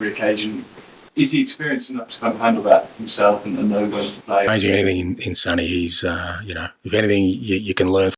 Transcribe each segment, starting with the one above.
every occasion. Is he experienced enough to kind of handle that himself and know when to play? Changing anything in Sonny, he's, if anything, you can learn.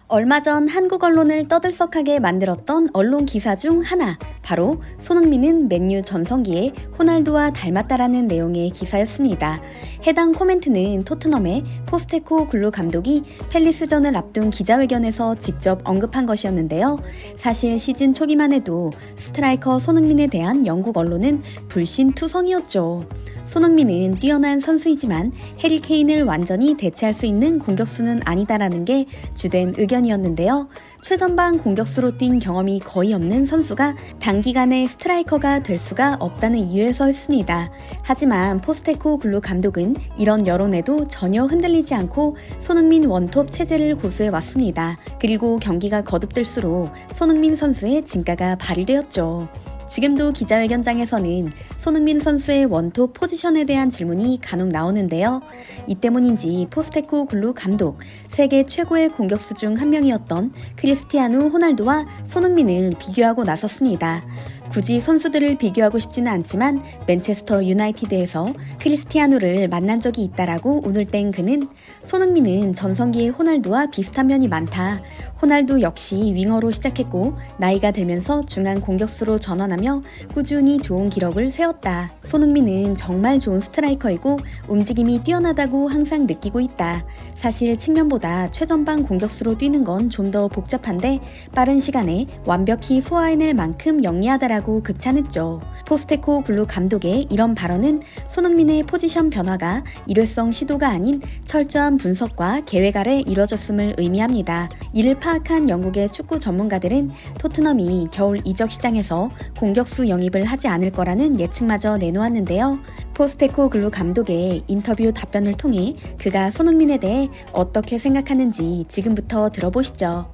얼마 전 한국 언론을 떠들썩하게 만들었던 언론 기사 중 하나, 바로 손흥민은 맨유 전성기에 호날두와 닮았다라는 내용의 기사였습니다. 해당 코멘트는 토트넘의 포스테코 글루 감독이 팰리스전을 앞둔 기자회견에서 직접 언급한 것이었는데요. 사실 시즌 초기만 해도 스트라이커 손흥민에 대한 영국 언론은 불신투성이었죠. 손흥민은 뛰어난 선수이지만 해리 케인을 완전히 대체할 수 있는 공격수는 아니다라는 게 주된 의견이었는데요. 최전방 공격수로 뛴 경험이 거의 없는 선수가 단기간에 스트라이커가 될 수가 없다는 이유에서 했습니다. 하지만 포스테코 글루 감독은 이런 여론에도 전혀 흔들리지 않고 손흥민 원톱 체제를 고수해 왔습니다. 그리고 경기가 거듭될수록 손흥민 선수의 진가가 발휘되었죠. 지금도 기자회견장에서는 손흥민 선수의 원톱 포지션에 대한 질문이 간혹 나오는데요. 이 때문인지 포스테코 글루 감독, 세계 최고의 공격수 중 한 명이었던 크리스티아누 호날두와 손흥민을 비교하고 나섰습니다. 굳이 선수들을 비교하고 싶지는 않지만 맨체스터 유나이티드에서 크리스티아누를 만난 적이 있다라고 운을 뗀 그는 손흥민은 전성기의 호날두와 비슷한 면이 많다. 호날두 역시 윙어로 시작했고 나이가 들면서 중앙 공격수로 전환하며 꾸준히 좋은 기록을 세웠다. 손흥민은 정말 좋은 스트라이커이고 움직임이 뛰어나다고 항상 느끼고 있다. 사실 측면보다 최전방 공격수로 뛰는 건 좀 더 복잡한데 빠른 시간에 완벽히 소화해낼 만큼 영리하다라고 극찬했죠. 포스테코 글루 감독의 이런 발언은 손흥민의 포지션 변화가 일회성 시도가 아닌 철저한 분석과 계획 아래 이뤄졌음을 의미합니다. 이를 파악한 영국의 축구 전문가들은 토트넘이 겨울 이적 시장에서 공격수 영입을 하지 않을 거라는 예측마저 내놓았는데요. 포스테코 글루 감독의 인터뷰 답변을 통해 그가 손흥민에 대해 어떻게 생각하는지 지금부터 들어보시죠.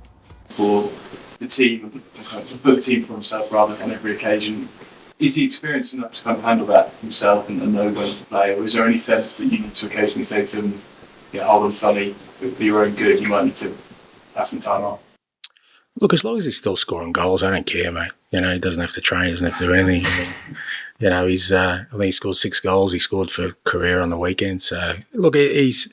For the team, kind of put the team for himself rather on every occasion. Is he experienced enough to kind of handle that himself and know when to play, or is there any sense that you need to occasionally say to him, hold on, Sonny, for your own good, you might need to have some time off? Look, as long as he's still scoring goals, I don't care, mate. He doesn't have to train, he doesn't have to do anything. He's, I think he scored 6 goals. He scored for career on the weekend. So, look, he's,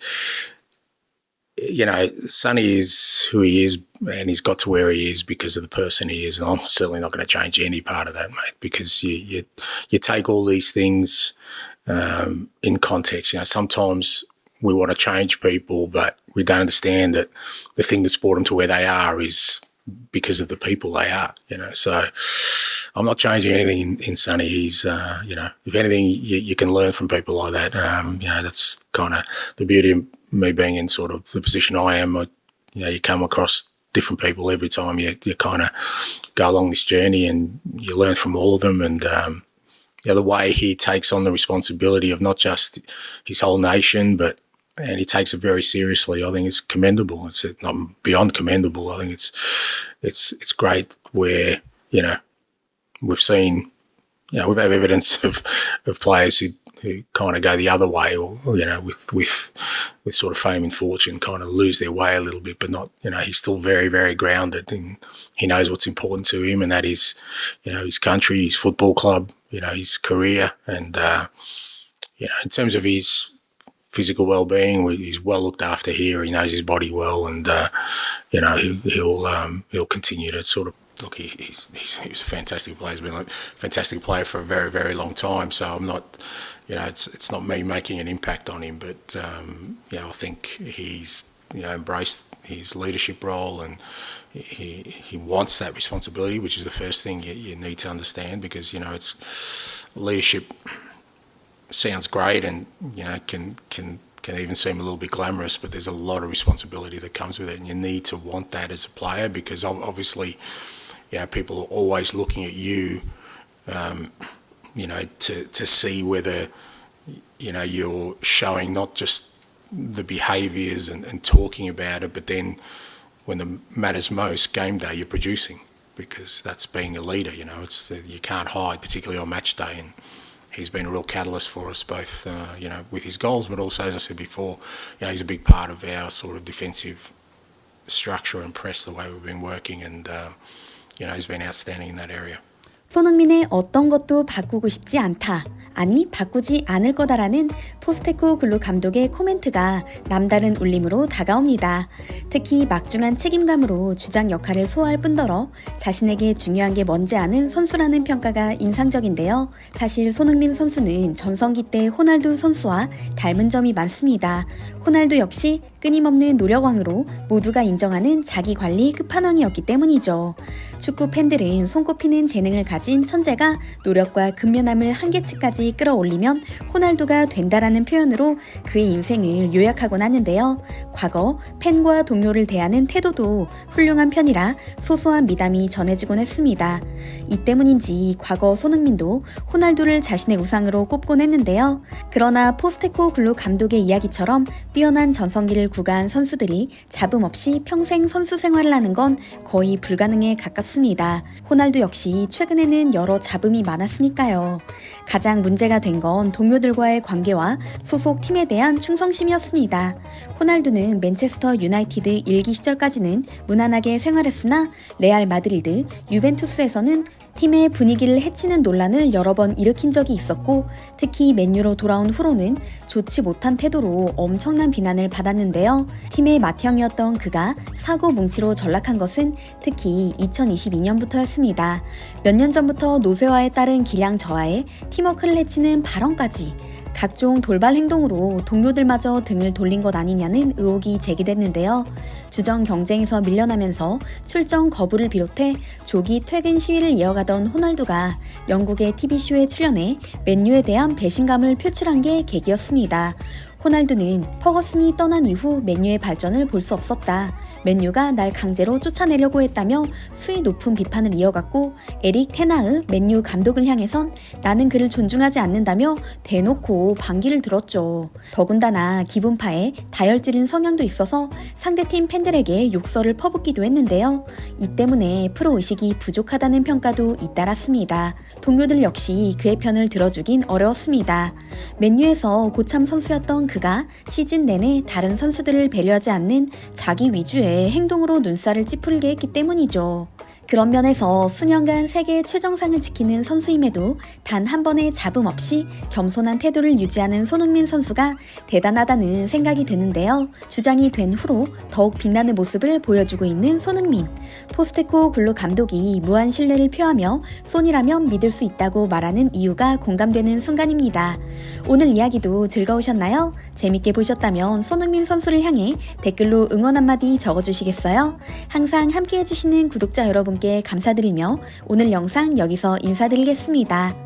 Sonny is who he is, and he's got to where he is because of the person he is. And I'm certainly not going to change any part of that, mate, because you take all these things in context. Sometimes we want to change people, but we don't understand that the thing that's brought them to where they are is because of the people they are, So I'm not changing anything in Sonny. He's, if anything, you can learn from people like that. That's kind of the beauty of me being in sort of the position I am. You come across different people every time you kind of go along this journey, and you learn from all of them. And the way he takes on the responsibility of not just his whole nation, and he takes it very seriously, I think it's commendable. It's not beyond commendable. I think it's great where, we've seen, we have evidence of players who kind of go the other way, or with sort of fame and fortune, kind of lose their way a little bit, but not, he's still very, very grounded, and he knows what's important to him, and that is, his country, his football club, his career, and in terms of his physical well-being, he's well looked after here. He knows his body well, and he'll continue to sort of look. He was a fantastic player. He's been a fantastic player for a very, very long time. So I'm not, it's not me making an impact on him, but I think he's embraced his leadership role, and he wants that responsibility, which is the first thing you need to understand, because it's leadership. Sounds great, and can even seem a little bit glamorous, but there's a lot of responsibility that comes with it, and you need to want that as a player, because obviously, people are always looking at you, to see whether you're showing not just the behaviours and talking about it, but then when it matters most, game day, you're producing, because that's being a leader. It's you can't hide, particularly on match day, and he's been a real catalyst for us, both, with his goals, but also, as I said before, he's a big part of our sort of defensive structure and press, the way we've been working, and, he's been outstanding in that area. 손흥민의 어떤 것도 바꾸고 싶지 않다. 아니, 바꾸지 않을 거다라는 포스테코글루 감독의 코멘트가 남다른 울림으로 다가옵니다. 특히 막중한 책임감으로 주장 역할을 소화할 뿐더러 자신에게 중요한 게 뭔지 아는 선수라는 평가가 인상적인데요. 사실 손흥민 선수는 전성기 때 호날두 선수와 닮은 점이 많습니다. 호날두 역시 끊임없는 노력왕으로 모두가 인정하는 자기관리 끝판왕이었기 때문이죠. 축구 팬들은 손꼽히는 재능을 가진 천재가 노력과 근면함을 한계치까지 끌어올리면 호날두가 된다라는 표현으로 그의 인생을 요약하곤 하는데요. 과거 팬과 동료를 대하는 태도도 훌륭한 편이라 소소한 미담이 전해지곤 했습니다. 이 때문인지 과거 손흥민도 호날두를 자신의 우상으로 꼽곤 했는데요. 그러나 포스테코글루 감독의 이야기처럼 뛰어난 전성기를 구가한 선수들이 잡음 없이 평생 선수 생활을 하는 건 거의 불가능에 가깝습니다. 호날두 역시 최근에는 여러 잡음이 많았으니까요. 가장 문제가 된 건 동료들과의 관계와 소속 팀에 대한 충성심이었습니다. 호날두는 맨체스터 유나이티드 일기 시절까지는 무난하게 생활했으나 레알 마드리드, 유벤투스에서는 팀의 분위기를 해치는 논란을 여러 번 일으킨 적이 있었고 특히 맨유로 돌아온 후로는 좋지 못한 태도로 엄청난 비난을 받았는데요. 팀의 맏형이었던 그가 사고 뭉치로 전락한 것은 특히 2022년부터였습니다. 몇 년 전부터 노쇠화에 따른 기량 저하에 팀워크를 해치는 발언까지 각종 돌발 행동으로 동료들마저 등을 돌린 것 아니냐는 의혹이 제기됐는데요. 주전 경쟁에서 밀려나면서 출전 거부를 비롯해 조기 퇴근 시위를 이어가던 호날두가 영국의 TV쇼에 출연해 맨유에 대한 배신감을 표출한 게 계기였습니다. 호날두는 퍼거슨이 떠난 이후 맨유의 발전을 볼 수 없었다. 맨유가 날 강제로 쫓아내려고 했다며 수위 높은 비판을 이어갔고 에릭 테나흐 맨유 감독을 향해선 나는 그를 존중하지 않는다며 대놓고 반기를 들었죠. 더군다나 기분파에 다혈질인 성향도 있어서 상대팀 팬들에게 욕설을 퍼붓기도 했는데요. 이 때문에 프로의식이 부족하다는 평가도 잇따랐습니다. 동료들 역시 그의 편을 들어주긴 어려웠습니다. 맨유에서 고참 선수였던 그가 시즌 내내 다른 선수들을 배려하지 않는 자기 위주의 행동으로 눈살을 찌푸리게 했기 때문이죠. 그런 면에서 수년간 세계 최정상을 지키는 선수임에도 단 한 번의 잡음 없이 겸손한 태도를 유지하는 손흥민 선수가 대단하다는 생각이 드는데요. 주장이 된 후로 더욱 빛나는 모습을 보여주고 있는 손흥민. 포스테코글루 감독이 무한 신뢰를 표하며 손이라면 믿을 수 있다고 말하는 이유가 공감되는 순간입니다. 오늘 이야기도 즐거우셨나요? 재밌게 보셨다면 손흥민 선수를 향해 댓글로 응원 한마디 적어주시겠어요? 항상 함께 해주시는 구독자 여러분께 감사드리며 오늘 영상 여기서 인사드리겠습니다.